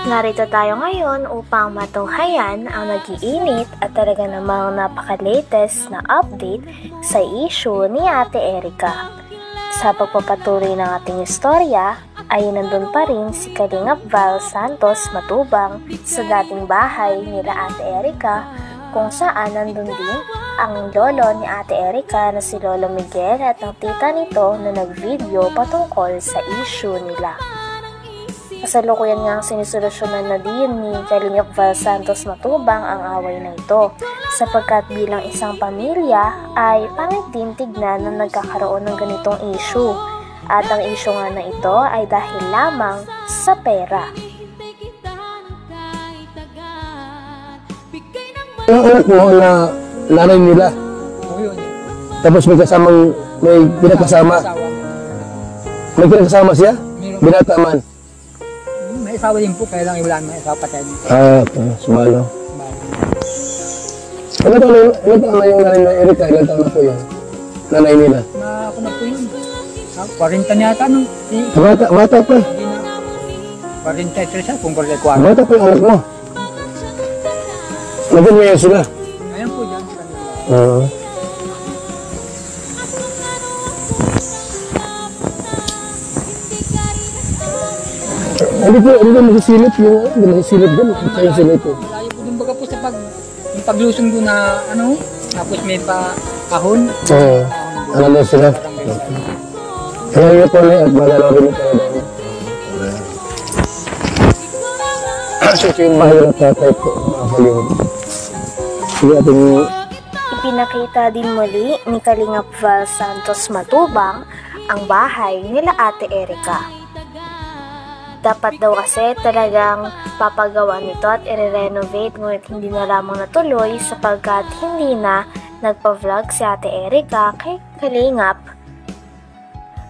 Narito tayo ngayon upang matunghayan ang nag-iinit at talaga namang napaka-latest na update sa issue ni Ate Erica. Sa pagpapatuloy ng ating istorya ay nandun pa rin si Kalingap Val Santos Matubang sa dating bahay nila Ate Erica, kung saan nandun din ang lolo ni Ate Erica na si Lolo Miguel at ang tita nito na nag-video patungkol sa issue nila. Kasalukuyan nga ang sinisolusyonan na din ni Kalingap Val Santos Matubang ang away na ito, sapagkat bilang isang pamilya ay pangit din tignan na nagkakaroon ng ganitong issue. At ang issue nga na ito ay dahil lamang sa pera. Yung anak mo na nanay nila, tapos may pinakasama. May pinakasama siya? Binata man? May asawa din po, kaya lang iwalaan may asawa patay. Okay. Sumalo. Ano taon na yung nanay na Erica? Ilan taon na po yun? Nanay nila? Ako na po yun. 40 niya ata, no? Bata pa. Hindi na. 43 siya, kung 44. Bata pa yung anak mo. Nagin mo yan sila? Ayan po dyan sila. Hindi po masisilip yung, hindi masisilip doon. Kaya yung silip po. Layo po din baga po sa yung paglusong doon na, tapos may kahon. Oo. Alam mo sila? Kaya yun po na at malalawin ito na doon. So yung mahirap tatay po, mga kalingap. Sige ating... Ipinakita din muli ni Kalingap Val Santos Matubang ang bahay nila Ate Erica. Dapat daw kasi talagang papagawa nito at i-renovate, ngunit hindi na lamang natuloy sapagkat hindi na nagpa-vlog si Ate Erica kay Kalingap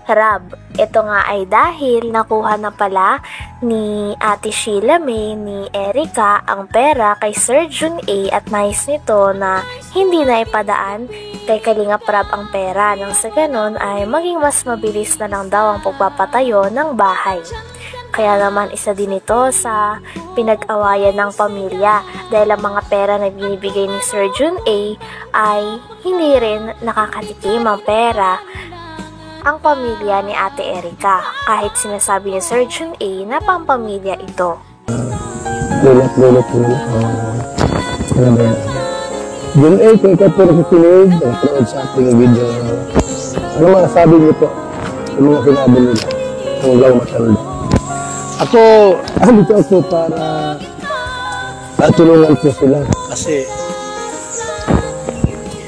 Rab. Ito nga ay dahil nakuha na pala ni Ate Sheila May ni Erica ang pera kay Sir Jun A at nais nito na hindi na ipadaan kay Kalingap Rab ang pera, nang sa ganon ay maging mas mabilis na lang daw ang pagpapatayo ng bahay. Kaya naman isa din ito sa pinag-awayan ng pamilya dahil ang mga pera na binibigay ni Sir Jun A ay hindi rin nakakatikim ang pera ang pamilya ni Ate Erica, kahit sinasabi ni Sir Jun A na pampamilya ito. Lulot. Ano ba yan? Jun A, kung ikaw po nakikinig, nakapanood sa ating video. Ano masasabi niyo po sa mga sinabi nila kung lang matanda? Dito ako para tulungan po sila kasi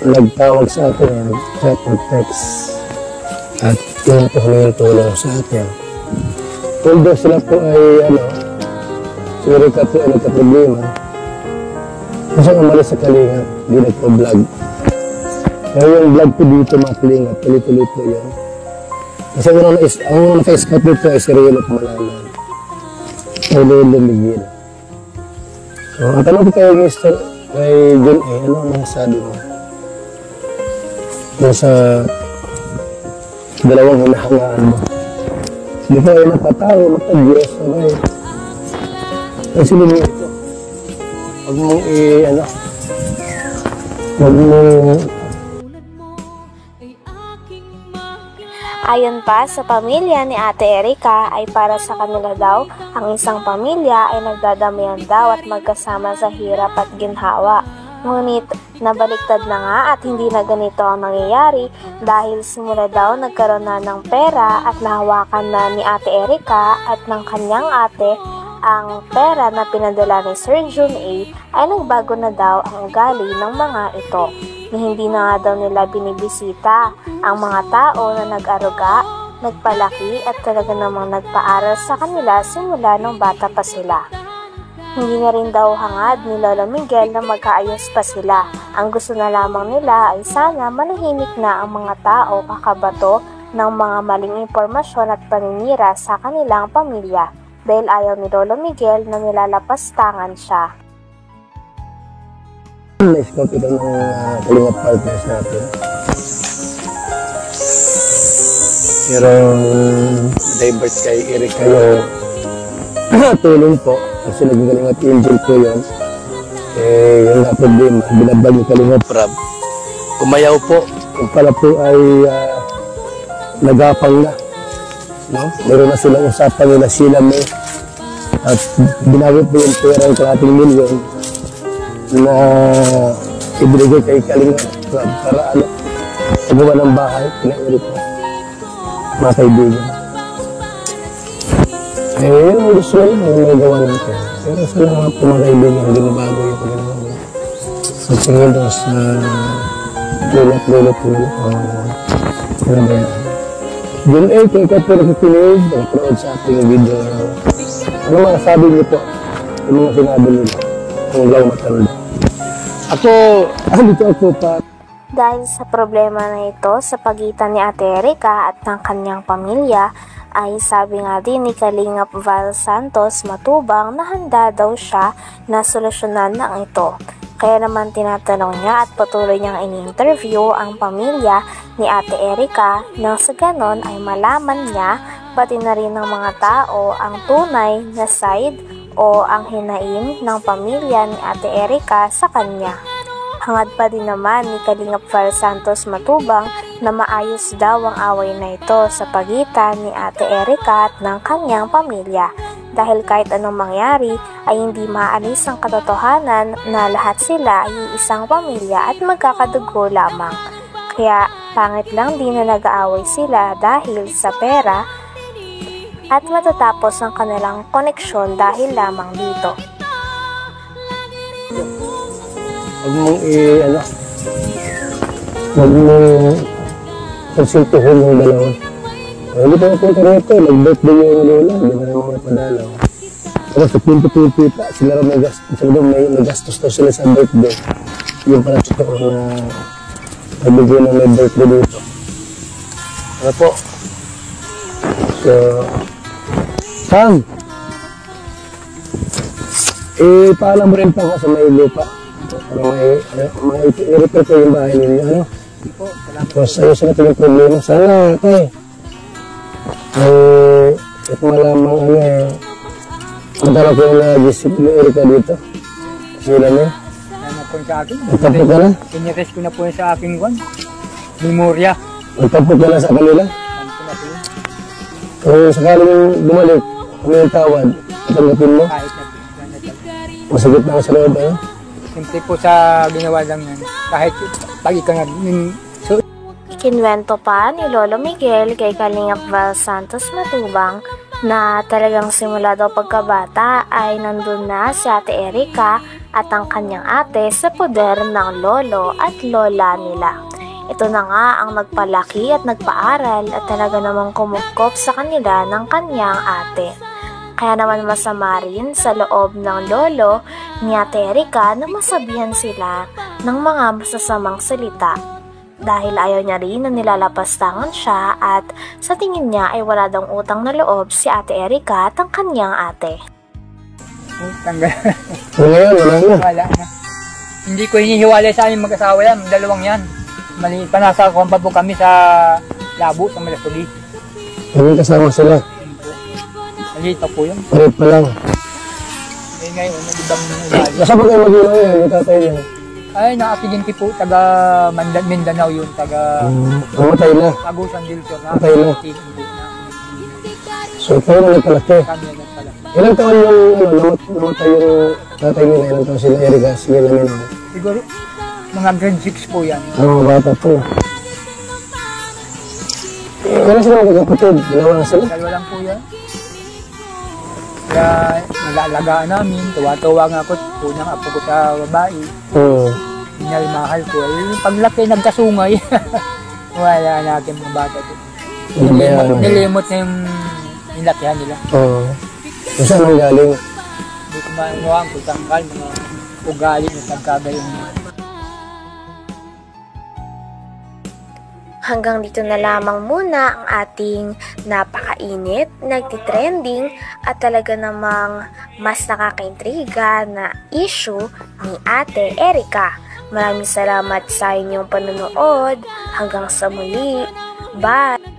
nagtawag sa akin, chat or text. At yun po kami yung tulong sa atin. Although sila po ay, si Erica po ay nagka-problema. Kasi umalis sa Kalingap, di nagpa-vlog. Pero yung vlog po dito mga Kalingap, tuloy-tuloy po yun. Kasi ang naka-scout dito ay si Riel at Malaman. Ay Lolo Miguel. So, ang tanong ko kayo kay Jun A, ano ang masasabi mo? Sa dalawang hinahangaan mo. Hindi ko ay napatawa, matag-Diyos. Ay sinunod ito. Huwag mong huwag mong... Ayon pa sa pamilya ni Ate Erica ay para sa kanila daw, ang isang pamilya ay nagdadamihan daw at magkasama sa hirap at ginhawa. Ngunit nabaliktad na nga at hindi na ganito ang nangyayari dahil simula daw nagkaroon na ng pera at nahawakan na ni Ate Erica at ng kanyang ate ang pera na pinadala ni Sir Jun A ay nagbago na daw ang ugali ng mga ito. Na hindi na nga daw nila binibisita ang mga tao na nag-aruga, nagpalaki at talaga namang nagpaaral sa kanila simula nung bata pa sila. Hindi na rin daw hangad ni Lolo Miguel na magkaayos pa sila. Ang gusto na lamang nila ay sana manahimik na ang mga tao kakabato ng mga maling impormasyon at paninira sa kanilang pamilya dahil ayaw ni Lolo Miguel na nilalapastangan siya. Na-scout ito ng Kalingap partners natin. Pero divert kay Erica yung tulong po Kasi naging Kalingap Angel po yun. Yung nga problema, binabag yung Kalingap Rab. Kumayaw po. Yung pala po ay nagapang na. No? Meron na silang usapan nila sila may at binawi po yung pera ng 1 milyon na ibigay kay Kalingap Rab para pagawa ng bahay, pinairi po. Mga kaibigan. Yun ang gusto nila yung may gawa natin. Pero sa mga po mga kaibigan, hindi na bago yung pagkakagawa. Sa tingin doon sa lulat-lulat po nila. Ano ba yan? June 8, kung ikaw po nakikinig, nag-upload sa ating video. Ano mga sabi niyo po? Yung mga sinabi nila. Ang law matanda. Dito ako pa. Dahil sa problema na ito sa pagitan ni Ate Erica at ng kanyang pamilya, ay sabi nga din ni Kalingap Val Santos Matubang na handa daw siya na solusyonan ng ito. Kaya naman tinatanong niya at patuloy niyang ini-interview ang pamilya ni Ate Erica nang sa ganon ay malaman niya pati na rin ng mga tao ang tunay na side o ang hinaing ng pamilya ni Ate Erica sa kanya. Hangad pa din naman ni Kalingap Val Santos Matubang na maayos daw ang away na ito sa pagitan ni Ate Erica at ng kanyang pamilya. Dahil kahit anong mangyari ay hindi maalis ang katotohanan na lahat sila ay isang pamilya at magkakadugo lamang. Kaya pangit lang din na nag-aaway sila dahil sa pera at matatapos ang kanilang koneksyon dahil lamang dito. Huwag mong konsultuhin yung dalawa. Hindi pa napunta rito, nag-birthday yung lola, hindi na naman napadalaw. Pero sa pinto-pinto pa, sila may gastos daw sila sa birthday. Yung pala siya na nabigyan na may birthday dito. Ano po? So, Sam! Paalam mo rin po ako sa may lupa. I-repair ko yung bahay ninyo, ano? Tapos ayos natin yung problema. Sana, ito malamang madala ko yung na-discipline Erica dito. Sila niya. Ano po sa akin? Magtampo ka na? Pinires ko na po sa aking memorya. Magtampo ka na sa kanila? Kung sakaling bumalik, kung yung tawad, tanggapin mo? Kahit na po. Masagit na ako sa loob, ano? Simple po sa ginawa lang yan. Kahit pag ikaw nga, Ikinwento pa ni Lolo Miguel kay Kalingap Val Santos Matubang na talagang simula daw pagkabata ay nandun na si Ate Erica at ang kanyang ate sa poder ng lolo at lola nila. Ito na nga ang nagpalaki at nagpaaral at talaga namang kumukop sa kanila ng kanyang ate. Kaya naman masama rin sa loob ng lolo ni Ate Erica na masabihan sila ng mga masasamang salita. Dahil ayaw niya rin na nilalapastangan siya at sa tingin niya ay wala daw utang na loob si Ate Erica at ang kanyang ate. tanggal. Ngayon, wala na. Wala na. Hindi ko hinihiwalay sa aming mag-asawa yan, dalawang yan. Maliit pa, nasa kompa po kami sa Labo, sa Malasuli. Kami kasama sila. Maliit pa po yun. Palit pa lang. Eh ngayon, nag-ibang ugali. Nasa pa kayo mag-ilaw yan, yung tatay niya. Ay, nakapiginti po, taga Mindanao yun, taga Namatay na. Agusan del Sur. Patay na. So, ikaw na nagpalaki. Kami na pala. Ilang taon yung namatay yung tatay nila? Ilang taon sila Erica? Sige namin. Siguro, mga grade 6 po yan. Mga bata po. Kailan sila magkakapatid? Dalawa na sila? Dalawa lang po yan. Kaya nilalagaan namin, tuwa-tuwa nga ako, unang apo ko sa babae. Minalmahal ko. Eh, paglaki, nagkasungay. Wala natin mga bata doon. Nilimot na yung nilakihan nila. Oo. Kung saan ang galing? Hindi ko manuwaan kung tanggal, mga ugali na tagkagayon niya. Hanggang dito na lamang muna ang ating napakainit, nagtitrending at talaga namang mas nakakaintriga na issue ni Ate Erica. Maraming salamat sa inyong panonood. Hanggang sa muli. Bye!